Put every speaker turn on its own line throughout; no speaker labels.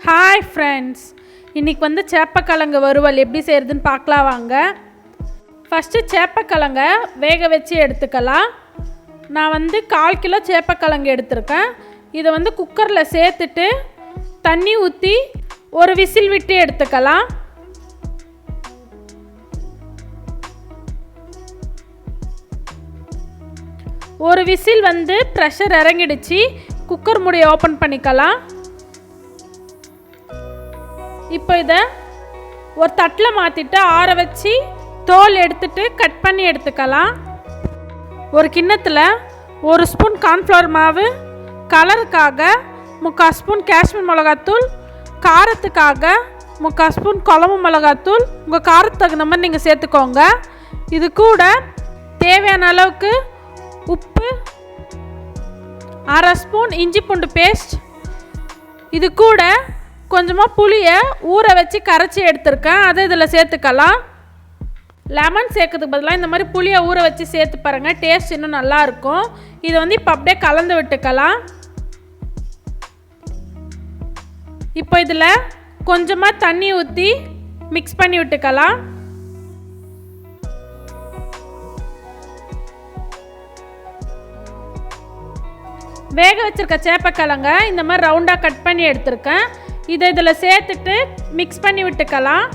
Hi friends, இன்றைக்கி சேப்பக்கிழங்கு வறுவல் எப்படி செய்கிறதுன்னு பார்க்கலாம் வாங்க. ஃபஸ்ட்டு சேப்பக்கிழங்கை வேக வச்சு எடுத்துக்கலாம். நான் 1/4 கிலோ சேப்பக்கிழங்கு எடுத்திருக்கேன். இதை குக்கரில் சேர்த்துட்டு தண்ணி ஊற்றி ஒரு விசில் விட்டு எடுத்துக்கலாம். ஒரு விசில் ப்ரெஷர் இறங்கிடுச்சு. குக்கர் மூடியை ஓப்பன் பண்ணிக்கலாம். இப்போ இதை ஒரு தட்டில் மாற்றிட்டு ஆற வச்சு தோல் எடுத்துட்டு கட் பண்ணி எடுத்துக்கலாம். ஒரு கிண்ணத்தில் 1 ஸ்பூன் கார்ன்ஃப்ளவர் மாவு, கலருக்காக 3/4 ஸ்பூன் காஷ்மீர் மிளகாத்தூள், காரத்துக்காக 3/4 ஸ்பூன் குழம்பு மிளகாத்தூள், உங்கள் காரத்துக்கு தகுந்த மாதிரி நீங்கள் சேர்த்துக்கோங்க. இது கூட தேவையான அளவுக்கு உப்பு, 1/2 ஸ்பூன் இஞ்சி பூண்டு பேஸ்ட், இது கூட கொஞ்சமாக புளியை ஊற வச்சு கரைச்சி எடுத்துருக்கேன். அதை இதில் சேர்த்துக்கலாம். லெமன் சேர்க்கறதுக்கு பதிலாக இந்த மாதிரி புளியை ஊற வச்சு சேர்த்து பாருங்கள், டேஸ்ட் இன்னும் நல்லாயிருக்கும். இதை இப்போ அப்படியே கலந்து விட்டுக்கலாம். இப்போ இதில் கொஞ்சமாக தண்ணி ஊற்றி மிக்ஸ் பண்ணி விட்டுக்கலாம். வேக வச்சுருக்க சேப்பக்கிழங்க இந்த மாதிரி ரவுண்டாக கட் பண்ணி எடுத்துருக்கேன். இதை இதில் சேர்த்துட்டு மிக்ஸ் பண்ணி விட்டுக்கலாம்.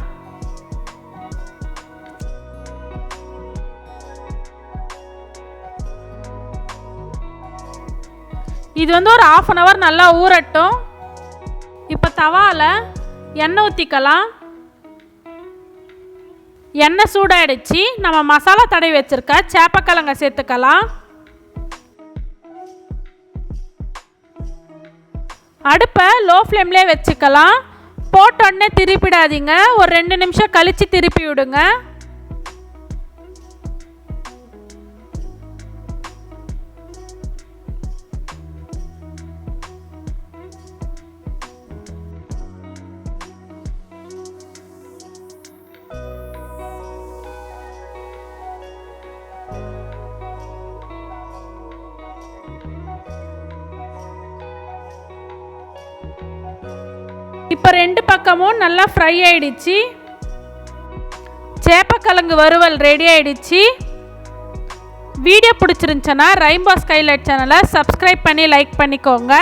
இது ஒரு 1/2 hour நல்லா ஊறட்டும். இப்போ தவாவில் எண்ணெய் ஊற்றிக்கலாம். எண்ணெய் சூடாகிடுச்சு. நம்ம மசாலா தடவி வச்சுருக்க சேப்பக்கிழங்க சேர்த்துக்கலாம். அடுப்பை லோ ஃப்ளேம்லேயே வச்சுக்கலாம். போட்டோடனே திருப்பிடாதீங்க. ஒரு 2 நிமிஷம் கழித்து திருப்பி விடுங்க. இப்போ 2 பக்கமும் நல்லா ஃப்ரை ஆயிடுச்சு. சேப்பக்கிழங்கு வறுவல் ரெடி ஆயிடுச்சு. வீடியோ பிடிச்சிருந்துச்சுன்னா ரெயின்போ ஸ்கைலைட் சேனலை சப்ஸ்கிரைப் பண்ணி லைக் பண்ணிக்கோங்க.